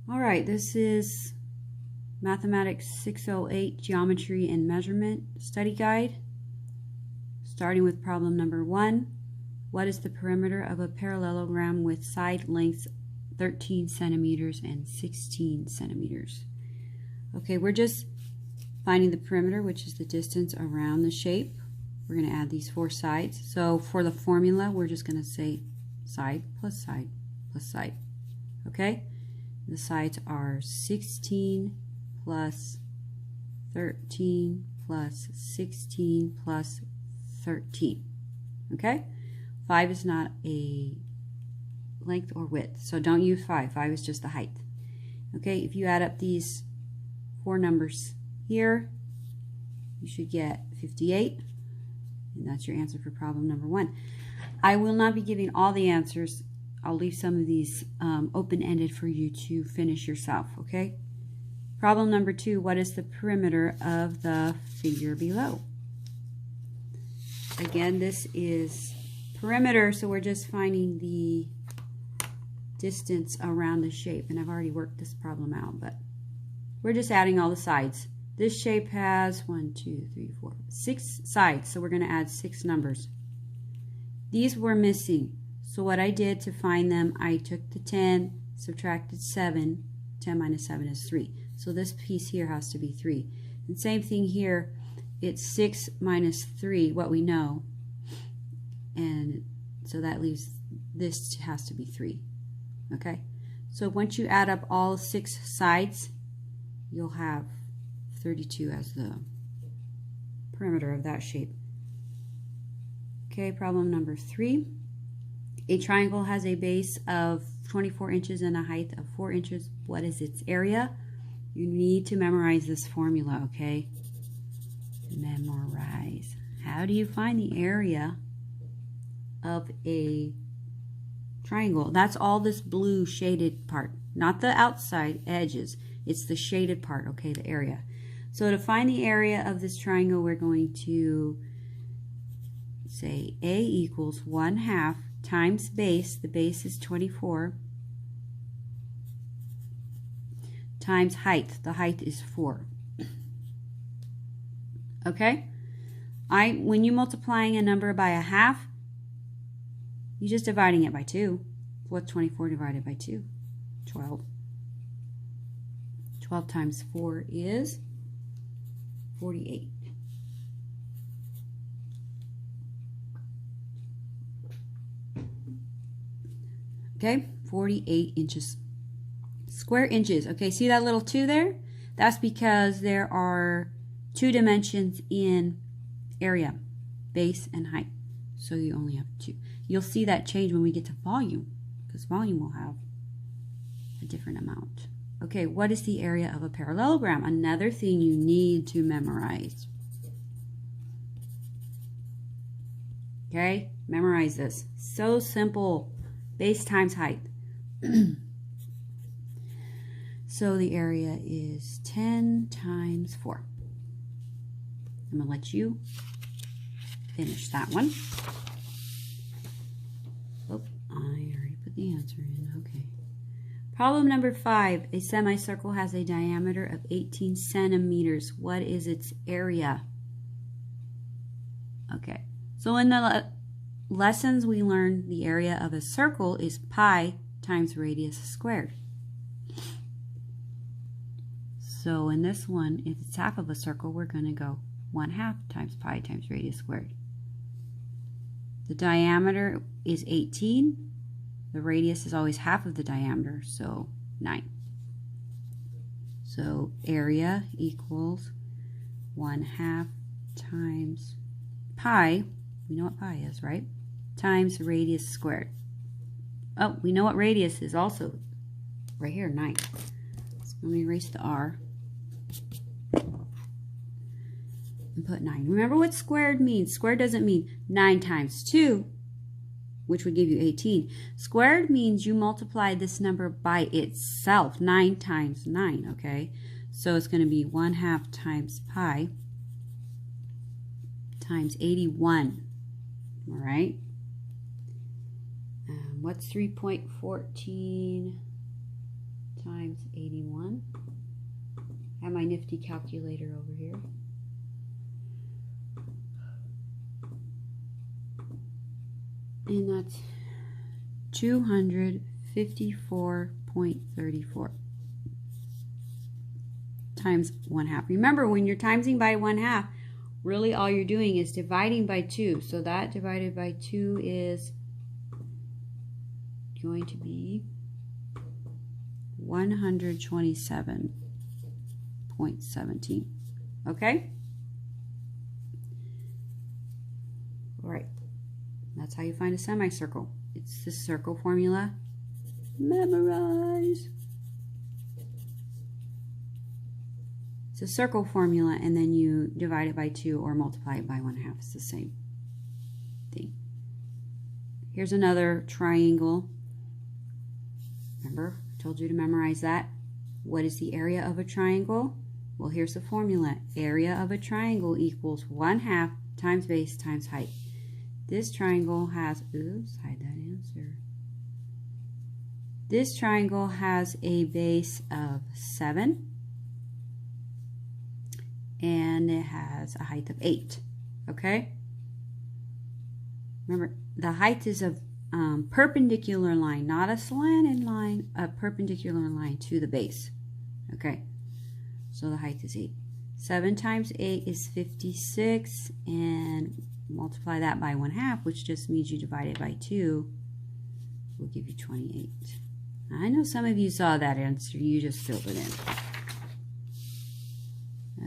All right, this is Mathematics 608 Geometry and Measurement Study Guide. Starting with problem number 1. What is the perimeter of a parallelogram with side lengths 13 centimeters and 16 centimeters? Okay, we're just finding the perimeter, which is the distance around the shape. We're going to add these 4 sides. So for the formula, we're just going to say side plus side plus side. Okay? The sides are 16 plus 13 plus 16 plus 13. Okay? 5 is not a length or width, so don't use 5. 5 is just the height. Okay, if you add up these 4 numbers here, you should get 58, and that's your answer for problem number 1. I will not be giving all the answers. I'll leave some of these open-ended for you to finish yourself, okay? Problem number 2, what is the perimeter of the figure below? Again, this is perimeter, so we're just finding the distance around the shape, and I've already worked this problem out, but we're just adding all the sides. This shape has 6 sides, so we're going to add 6 numbers. These were missing, so what I did to find them, I took the 10, subtracted 7. 10 minus 7 is 3. So this piece here has to be 3. And same thing here, it's 6 minus 3, what we know. And so that leaves, this has to be 3. Okay? So once you add up all 6 sides, you'll have 32 as the perimeter of that shape. Okay, problem number 3. A triangle has a base of 24 inches and a height of 4 inches. What is its area? You need to memorize this formula, okay? Memorize. How do you find the area of a triangle? That's all this blue shaded part, not the outside edges. It's the shaded part, okay, the area. So to find the area of this triangle, we're going to say A equals 1/2 times base, the base is 24, times height, the height is 4. Okay? When you're multiplying a number by a half, you're just dividing it by 2. What's 24 divided by 2? 12. 12 times 4 is 48. Okay, 48 inches. Square inches. Okay, see that little 2 there? That's because there are 2 dimensions in area, base and height. So you only have 2. You'll see that change when we get to volume, because volume will have a different amount. Okay, what is the area of a parallelogram? Another thing you need to memorize. Okay, memorize this. So simple. Base times height. So the area is 10 times 4. I'm going to let you finish that one. Oh, I already put the answer in. Okay. Problem number 5. A semicircle has a diameter of 18 centimeters. What is its area? Okay. So in the lessons we learned the area of a circle is pi times radius squared. So in this one, if it's half of a circle, we're going to go 1/2 times pi times radius squared. The diameter is 18. The radius is always half of the diameter, so 9. So area equals 1/2 times pi. We know what pi is, right? Times radius squared. Oh, we know what radius is also. Right here, 9. So let me erase the R. And put 9. Remember what squared means. Squared doesn't mean 9 times 2, which would give you 18. Squared means you multiply this number by itself. 9 times 9, okay? So it's going to be 1/2 times pi times 81. All right? What's 3.14 times 81? nifty calculator over here. And that's 254.34 times 1/2. Remember, when you're timesing by 1/2, really all you're doing is dividing by 2. So that divided by 2 is going to be 127.17. Okay? All right. That's how you find a semicircle. It's the circle formula. Memorize. It's a circle formula, and then you divide it by 2 or multiply it by 1/2. It's the same thing. Here's another triangle. Remember, I told you to memorize that. What is the area of a triangle? Well, here's the formula. Area of a triangle equals 1/2 times base times height. This triangle has, oops, hide that answer. This triangle has a base of 7. And it has a height of 8. Okay? Remember, the height is a perpendicular line, not a slanted line, a perpendicular line to the base. Okay? So the height is 8. 7 times 8 is 56, and multiply that by 1/2, which just means you divide it by 2, will give you 28. I know some of you saw that answer, you just filled it in.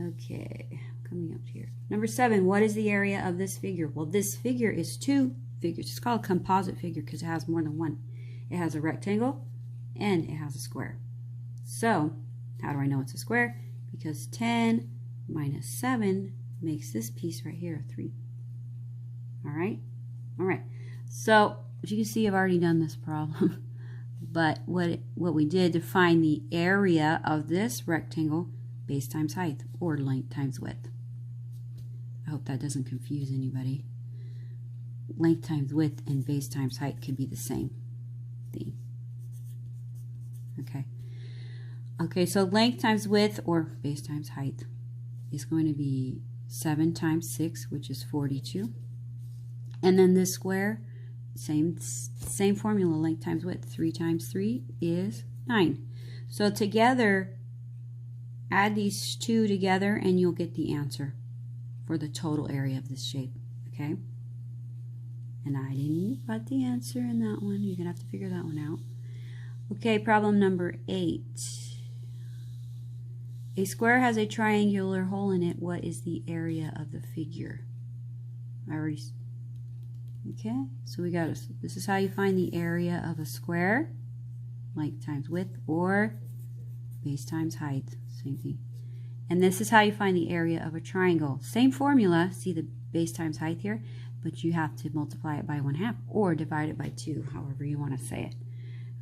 Okay, coming up here. Number 7, what is the area of this figure? Well, this figure is 2 figures. It's called a composite figure because it has more than one. It has a rectangle and it has a square. So, how do I know it's a square? Because 10 minus 7 makes this piece right here a 3. All right? All right. So, as you can see, I've already done this problem. But what we did to find the area of this rectangle, base times height, or length times width. I hope that doesn't confuse anybody. Length times width and base times height could be the same thing. Okay. Okay, so length times width, or base times height, is going to be 7 times 6, which is 42. And then this square, same formula, length times width. 3 times 3 is 9. So together, add these two together and you'll get the answer for the total area of this shape. Okay? And I didn't put the answer in that one. You're going to have to figure that one out. Okay, problem number 8. A square has a triangular hole in it. What is the area of the figure? Okay, so we got this is how you find the area of a square. Length times width, or base times height. Same thing. And this is how you find the area of a triangle. Same formula. See the base times height here, but you have to multiply it by 1/2 or divide it by 2, however you want to say it.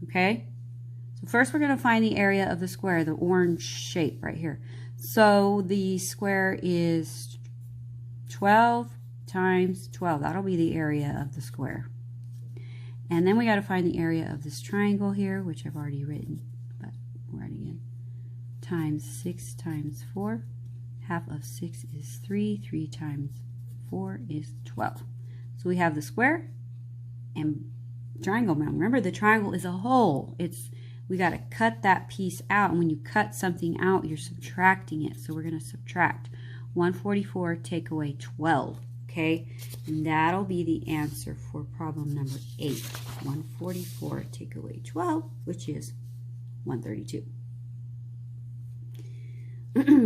Okay? So first we're going to find the area of the square, the orange shape right here. So the square is 12 times 12. That'll be the area of the square. And then we got to find the area of this triangle here, which I've already written, but we'll write it again. Times 6 times 4. Half of 6 is 3. 3 times 4 is 12. So we have the square and triangle. Now remember, the triangle is a hole. We got to cut that piece out, and when you cut something out, you're subtracting it. So we're going to subtract 144, take away 12. Okay, and that'll be the answer for problem number 8. 144 take away 12, which is 132.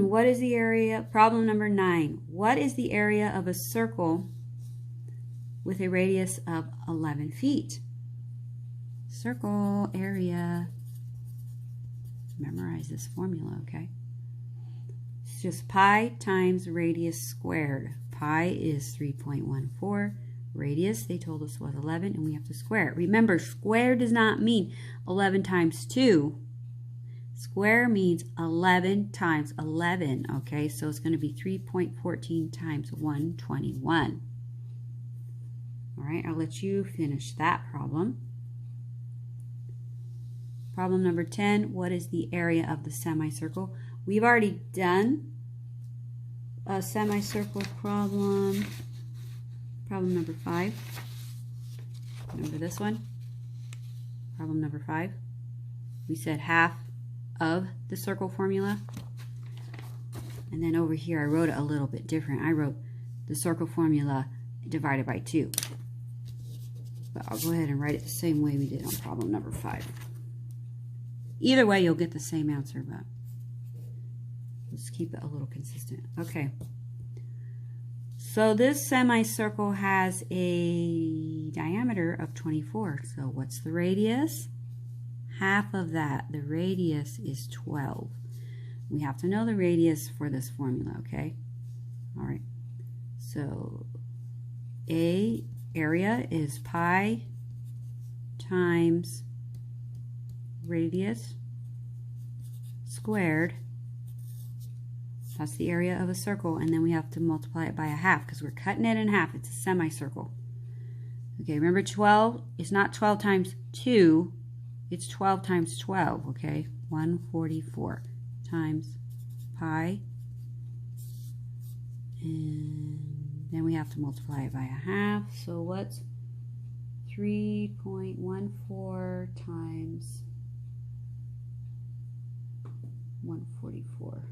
What is the area? Problem number 9. What is the area of a circle with a radius of 11 feet? Circle area. Memorize this formula, okay? It's just pi times radius squared. Pi is 3.14. Radius, they told us, was 11, and we have to square it. Remember, square does not mean 11 times 2. Square means 11 times 11, okay? So it's going to be 3.14 times 121. All right, I'll let you finish that problem. Problem number 10, what is the area of the semicircle? We've already done a semicircle problem. Problem number 5. Remember this one? Problem number 5. We said half of the circle formula. And then over here I wrote it a little bit different. I wrote the circle formula divided by 2. But I'll go ahead and write it the same way we did on problem number 5. Either way, you'll get the same answer, but let's keep it a little consistent. Okay. So this semicircle has a diameter of 24. So what's the radius? Half of that. The radius is 12. We have to know the radius for this formula, okay? All right. So area is pi times radius squared. That's the area of a circle, and then we have to multiply it by a half because we're cutting it in half. It's a semicircle. Okay, remember 12? It's not 12 times 2. It's 12 times 12, okay? 144 times pi. And then we have to multiply it by a half. So what's 3.14 times 144?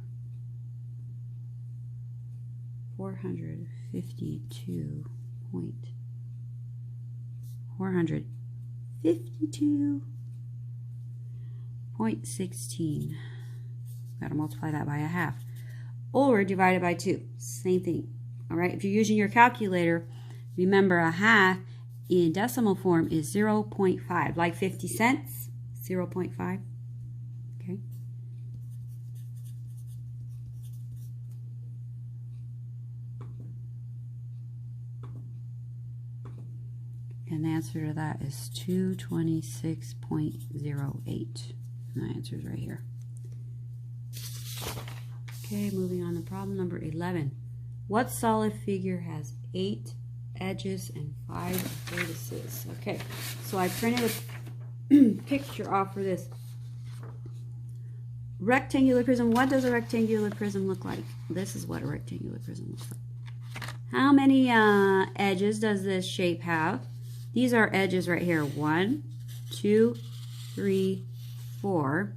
452.16. Got to multiply that by a half. Or divide it by 2. Same thing. All right. If you're using your calculator, remember a half in decimal form is 0.5. Like 50 cents, 0.5. Okay. And the answer to that is 226.08. And the answer is right here. Okay, moving on to problem number 11. What solid figure has 8 edges and 5 vertices? Okay, so I printed a picture off for this rectangular prism. What does a rectangular prism look like? This is what a rectangular prism looks like. How many edges does this shape have? These are edges right here. 1, 2, 3, 4.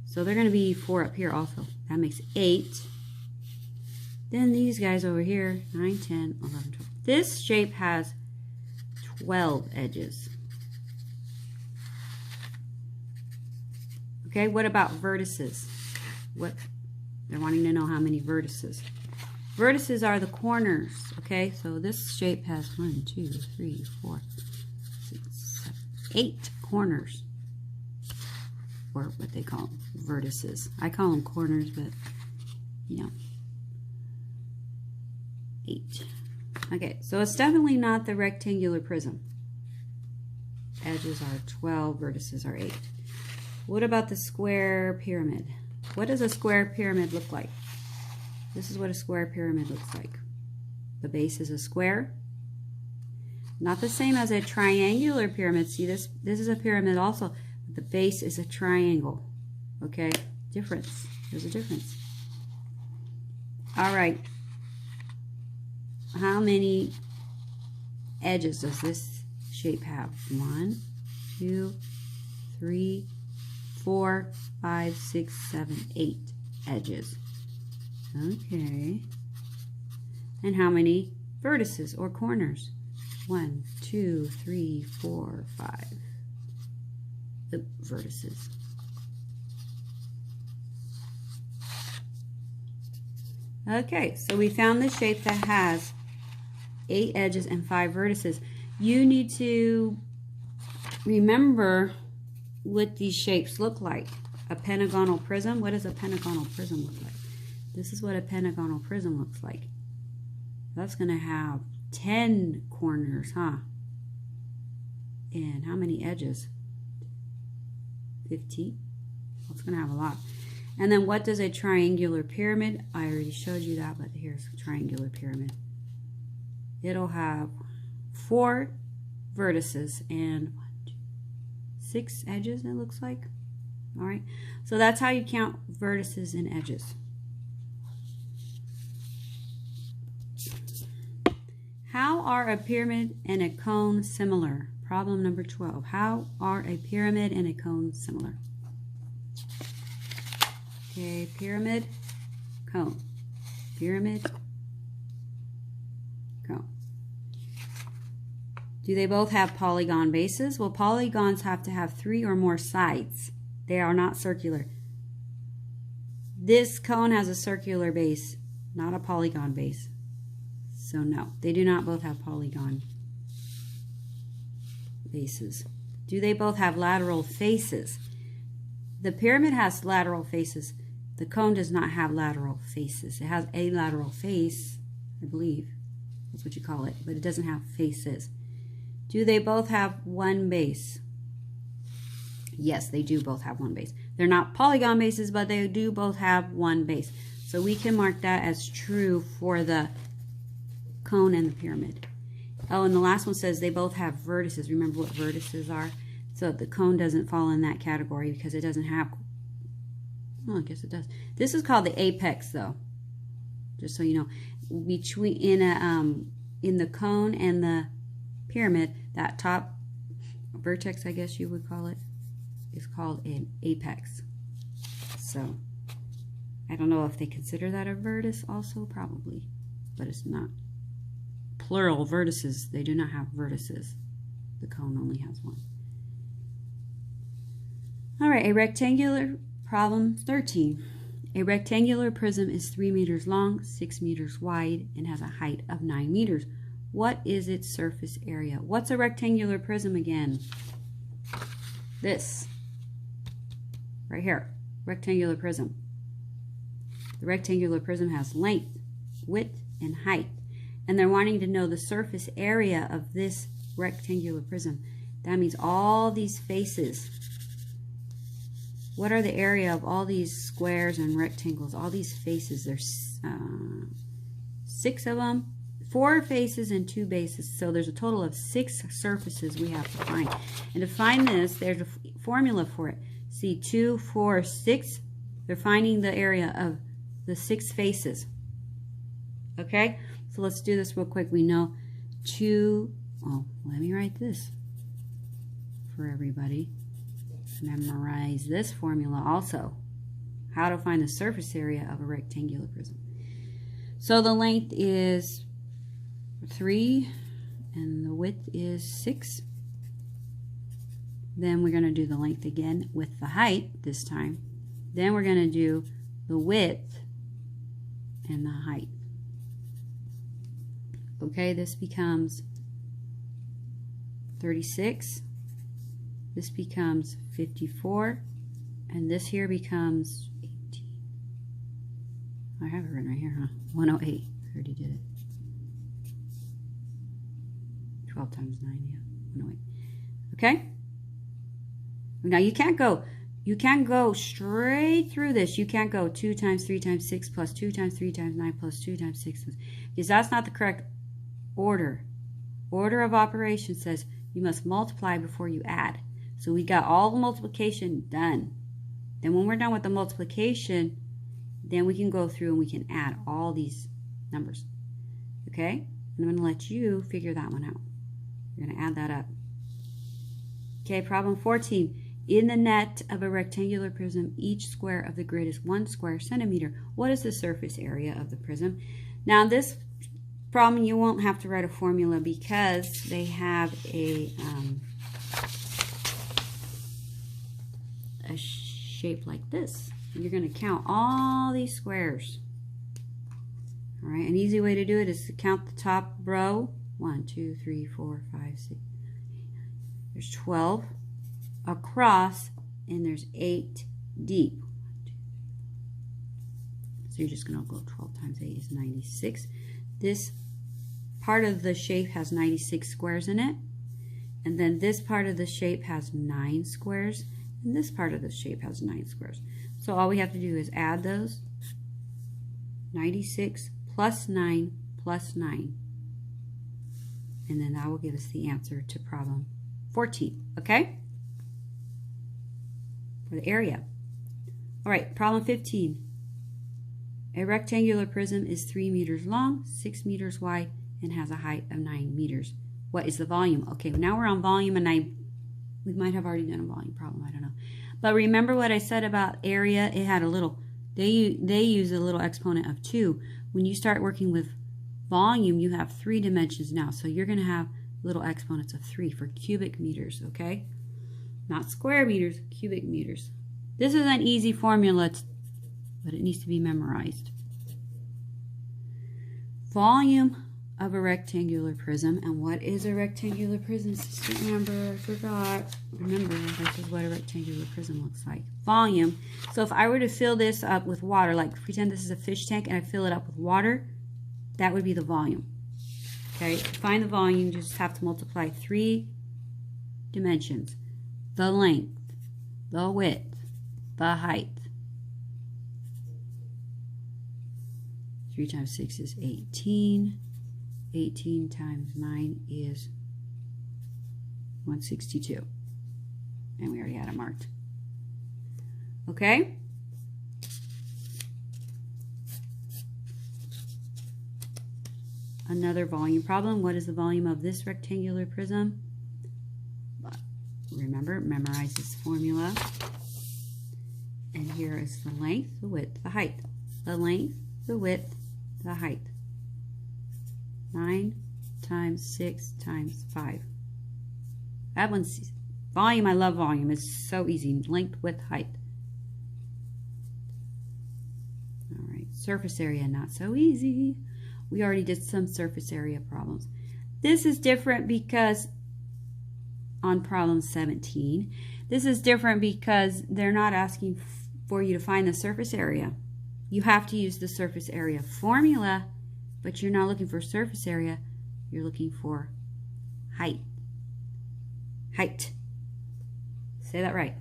So they're going to be 4 up here also. That makes 8. Then these guys over here, 9, 10, 11, 12. This shape has 12 edges. Okay, what about vertices? What? They're wanting to know how many vertices. Vertices are the corners, okay? So this shape has 1, 2, 3, 4, 6, 7, 8 corners. Or what they call them, vertices. I call them corners, but, you know, 8. Okay, so it's definitely not the rectangular prism. Edges are 12, vertices are 8. What about the square pyramid? What does a square pyramid look like? This is what a square pyramid looks like. The base is a square. Not the same as a triangular pyramid. See, this is a pyramid also. But the base is a triangle. Okay? Difference. There's a difference. All right. How many edges does this shape have? 1, 2, 3, 4, 5, 6, 7, 8 edges. Okay. And how many vertices or corners? 1, 2, 3, 4, 5. The vertices. Okay, so we found the shape that has 8 edges and 5 vertices. You need to remember what these shapes look like. A pentagonal prism. What does a pentagonal prism look like? This is what a pentagonal prism looks like. That's going to have 10 corners, huh? And how many edges? 15. It's going to have a lot. And then what does a triangular pyramid? I already showed you that, but here's a triangular pyramid. It'll have 4 vertices and 6 edges, it looks like. All right, so that's how you count vertices and edges. How are a pyramid and a cone similar? Problem number 12. How are a pyramid and a cone similar? Okay, pyramid, cone. Pyramid, cone. Do they both have polygon bases? Well, polygons have to have 3 or more sides. They are not circular. This cone has a circular base, not a polygon base. So no, they do not both have polygon bases. Do they both have lateral faces? The pyramid has lateral faces. The cone does not have lateral faces. It has a lateral face, I believe. That's what you call it, but it doesn't have faces. Do they both have one base? Yes, they do both have one base. They're not polygon bases, but they do both have one base. So we can mark that as true for the cone and the pyramid. Oh, and the last one says they both have vertices. Remember what vertices are? So the cone doesn't fall in that category because it doesn't have, well, I guess it does. This is called the apex, though. Just so you know, between in the cone and the pyramid, that top vertex, I guess you would call it, is called an apex. So I don't know if they consider that a vertex also, probably, but it's not. Plural vertices, they do not have vertices. The cone only has one. All right, a rectangular, problem 13. A rectangular prism is 3 meters long, 6 meters wide, and has a height of 9 meters. What is its surface area? What's a rectangular prism again? This. Right here. Rectangular prism. The rectangular prism has length, width, and height. And they're wanting to know the surface area of this rectangular prism. That means all these faces. What are the area of all these squares and rectangles? All these faces. There's 6 of them. 4 faces and 2 bases. So there's a total of 6 surfaces we have to find. And to find this, there's a formula for it. See, 2, 4, 6. They're finding the area of the 6 faces. Okay? So let's do this real quick. We know 2, oh, let me write this for everybody. Memorize this formula also. How to find the surface area of a rectangular prism. So the length is 3 and the width is 6. Then we're going to do the length again with the height this time. Then we're going to do the width and the height. Okay, this becomes 36. This becomes 54. And this here becomes 18. I have it written right here, huh? 108. I already did it. 12 times 9, yeah. 108. Okay? Now you can't go straight through this. You can't go 2 times 3 times 6 plus 2 times 3 times 9 plus 2 times 6. Because that's not the correct order. Order of operation says you must multiply before you add. So we got all the multiplication done. Then when we're done with the multiplication, then we can go through and we can add all these numbers. Okay? And I'm going to let you figure that one out. You're going to add that up. Okay, problem 14. In the net of a rectangular prism, each square of the grid is 1 square centimeter. What is the surface area of the prism? Now this problem you won't have to write a formula because they have a shape like this. You're going to count all these squares. All right, an easy way to do it is to count the top row. 1, 2, 3, 4, 5, 6. There's 12 across, and there's 8 deep. So you're just going to go 12 times 8 is 96. This part of the shape has 96 squares in it. And then this part of the shape has 9 squares. And this part of the shape has 9 squares. So all we have to do is add those. 96 plus 9 plus 9. And then that will give us the answer to problem 14. Okay? or the area. All right, problem 15. A rectangular prism is 3 meters long, 6 meters wide, and has a height of 9 meters. What is the volume? Okay, now we're on volume, and we might have already done a volume problem, I don't know. But remember what I said about area? It had a little, they use a little exponent of 2. When you start working with volume, you have 3 dimensions now. So you're going to have little exponents of 3 for cubic meters, okay? Not square meters, cubic meters. This is an easy formula, but it needs to be memorized. Volume of a rectangular prism. And what is a rectangular prism? Remember, I forgot. Remember, this is what a rectangular prism looks like. Volume. So if I were to fill this up with water, like pretend this is a fish tank and I fill it up with water, that would be the volume. Okay, to find the volume, you just have to multiply 3 dimensions. The length, the width, the height. 3 times 6 is 18. 18 times 9 is 162. And we already had it marked. Okay? Another volume problem. What is the volume of this rectangular prism? Remember, memorize this formula. And here is the length, the width, the height. The length, the width, the height. 9 times 6 times 5. That one's volume. I love volume. It's so easy. Length, width, height. All right. Surface area, not so easy. We already did some surface area problems. This is different because on problem 17, this is different because they're not asking for you to find the surface area. You have to use the surface area formula, but you're not looking for surface area. You're looking for height. Height. Say that right.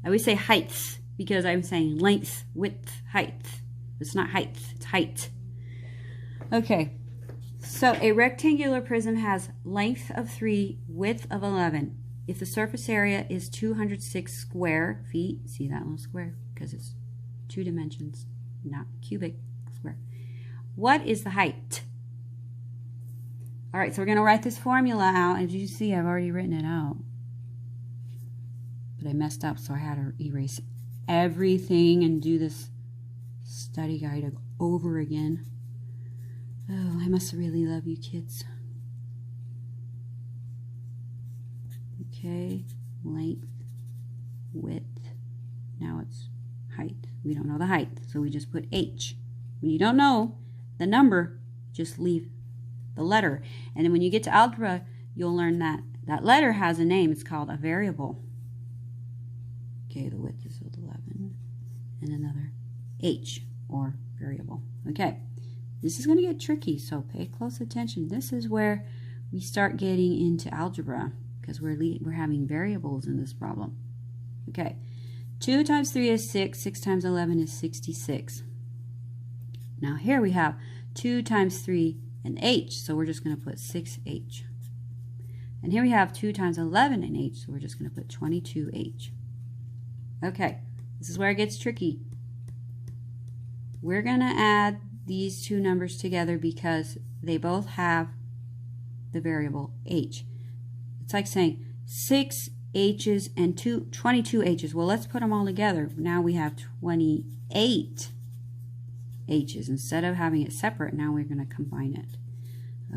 I always say heights because I'm saying length, width, height. It's not height, it's height. Okay, so a rectangular prism has length of 3, width of 11. If the surface area is 206 square feet, see that little square? Because it's 2 dimensions, not cubic, square. What is the height? All right, so we're going to write this formula out. As you see, I've already written it out. But I messed up, so I had to erase everything and do this study guide over again. Oh, I must really love you kids. Okay, length, width. Now it's height. We don't know the height, so we just put H. When you don't know the number, just leave the letter. And then when you get to algebra, you'll learn that that letter has a name. It's called a variable. Okay, the width is 11. And another H, or variable. Okay. This is going to get tricky, so pay close attention. This is where we start getting into algebra because we're having variables in this problem. Okay, 2 times 3 is 6. 6 times 11 is 66. Now here we have 2 times 3 and H, so we're just going to put 6H. And here we have 2 times 11 and H, so we're just going to put 22H. Okay, this is where it gets tricky. We're going to add these two numbers together because they both have the variable H. It's like saying 6 H's and 22 H's. Well, let's put them all together. Now we have 28 H's. Instead of having it separate, now we're going to combine it.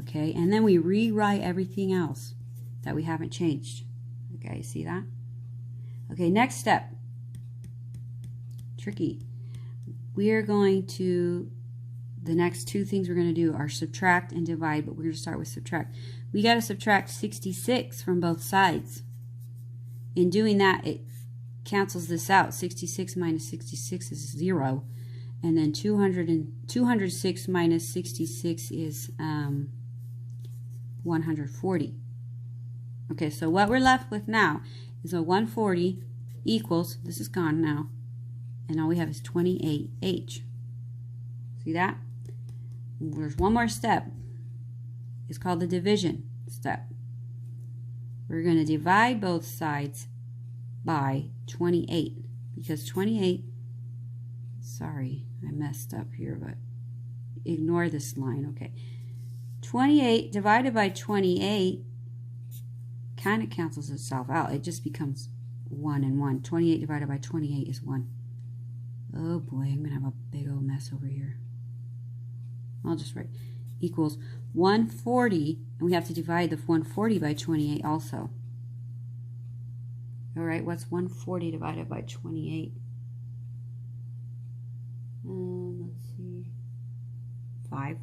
Okay, and then we rewrite everything else that we haven't changed. Okay, see that? Okay, next step. Tricky. We are going to, the next two things we're going to do are subtract and divide, but we're going to start with subtract. We got to subtract 66 from both sides. In doing that, it cancels this out. 66 minus 66 is 0. And then 206 minus 66 is 140. Okay, so what we're left with now is a 140 equals, this is gone now, and all we have is 28H. See that? There's one more step. It's called the division step. We're going to divide both sides by 28. because 28, sorry, I messed up here, but ignore this line, okay. 28 divided by 28 kind of cancels itself out. It just becomes 1 and 1. 28 divided by 28 is 1. Oh boy, I'm going to have a big old mess over here. I'll just write equals 140, and we have to divide the 140 by 28 also. All right, what's 140 divided by 28? Let's see. 5.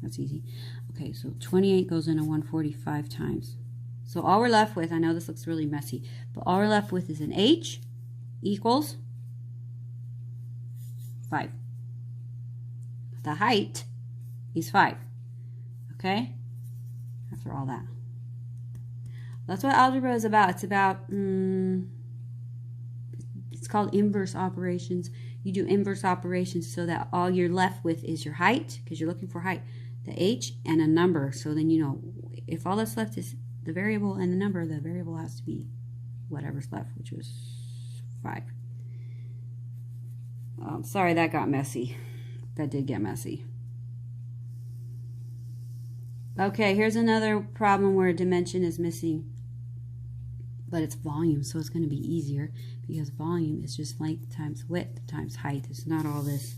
That's easy. Okay, so 28 goes into 145 times. So all we're left with, I know this looks really messy, but all we're left with is an h equals 5. The height is 5. Okay? After all that. That's what algebra is about. It's about, it's called inverse operations. You do inverse operations so that all you're left with is your height, because you're looking for height, the h, and a number. So then you know, if all that's left is the variable and the number, the variable has to be whatever's left, which was 5. Sorry, that got messy. That did get messy. Okay, here's another problem where a dimension is missing, but it's volume, so it's going to be easier because volume is just length times width times height. It's not all this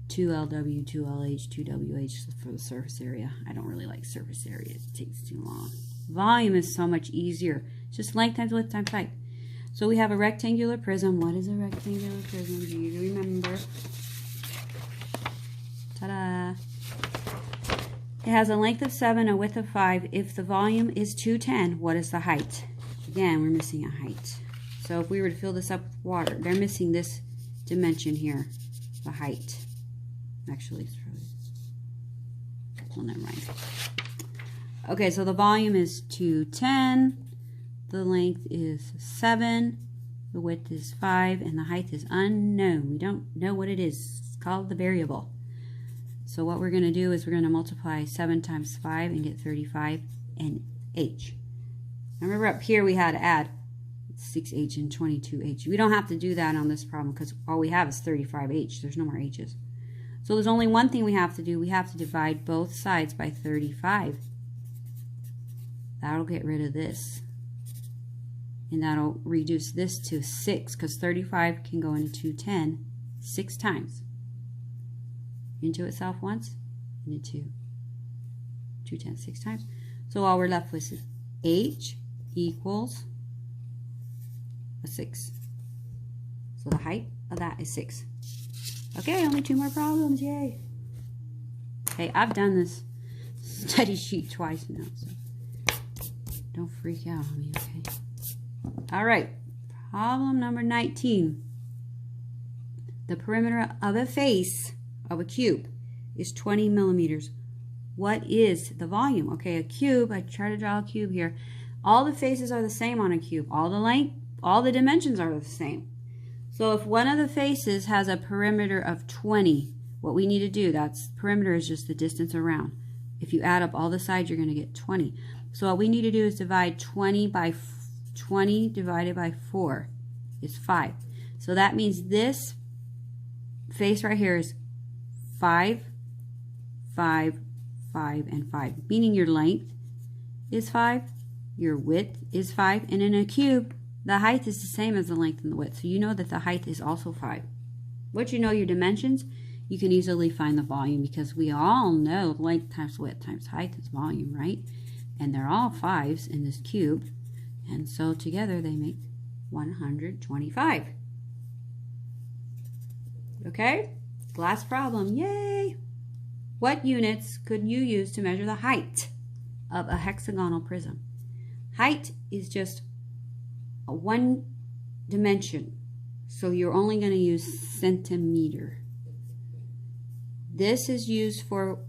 2LW, 2LH, 2WH for the surface area. I don't really like surface area. It takes too long. Volume is so much easier. It's just length times width times height. So we have a rectangular prism. What is a rectangular prism? Do you remember? Ta-da! It has a length of 7, a width of 5. If the volume is 210, what is the height? Again, we're missing a height. So if we were to fill this up with water, they're missing this dimension here, the height. Actually, it's probably, well, never mind. Okay, so the volume is 210, the length is 7, the width is 5, and the height is unknown. We don't know what it is. It's called the variable. So what we're going to do is we're going to multiply 7 times 5 and get 35 and h. Remember up here we had to add 6h and 22h. We don't have to do that on this problem because all we have is 35h. There's no more h's. So there's only one thing we have to do. We have to divide both sides by 35. That'll get rid of this. And that'll reduce this to 6 because 35 can go into 210 6 times. Into itself once, into 210 6 times. So all we're left with is h equals a 6. So the height of that is 6. Okay, only 2 more problems, yay. Okay, I've done this study sheet twice now, so don't freak out on me, okay? All right, problem number 19. The perimeter of a face of a cube is 20 millimeters. What is the volume? Okay, a cube, I try to draw a cube here. All the faces are the same on a cube. All the length, all the dimensions are the same. So if one of the faces has a perimeter of 20, what we need to do, that's perimeter is just the distance around. If you add up all the sides, you're going to get 20. So what we need to do is divide 20 by 20 divided by 4 is 5. So that means this face right here is 5, 5, 5, and 5, meaning your length is 5, your width is 5, and in a cube, the height is the same as the length and the width. So you know that the height is also 5. Once you know your dimensions, you can easily find the volume because we all know length times width times height is volume, right? And they're all 5s in this cube, and so together they make 125. Okay? Last problem, yay! What units could you use to measure the height of a hexagonal prism? Height is just a one dimension, so you're only going to use centimeter. This is used for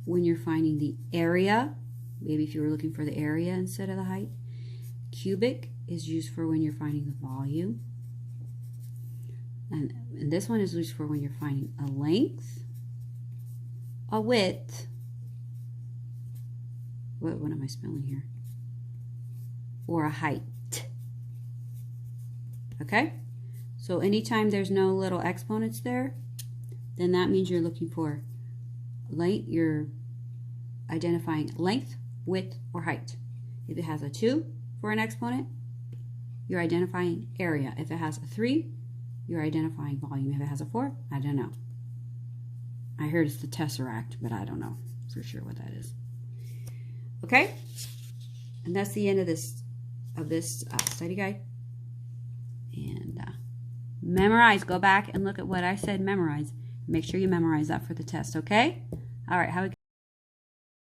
when you're finding the area, maybe if you were looking for the area instead of the height. Cubic is used for when you're finding the volume. And this one is used for when you're finding a length, a width. What am I spelling here? Or a height. Okay? So anytime there's no little exponents there, then that means you're looking for length, you're identifying length, width, or height. If it has a 2 for an exponent, you're identifying area. If it has a 3, you're identifying volume. If it has a 4, I don't know. I heard it's the tesseract, but I don't know for sure what that is. Okay? And that's the end of this study guide. And memorize. Go back and look at what I said memorize. Make sure you memorize that for the test, okay? All right, have a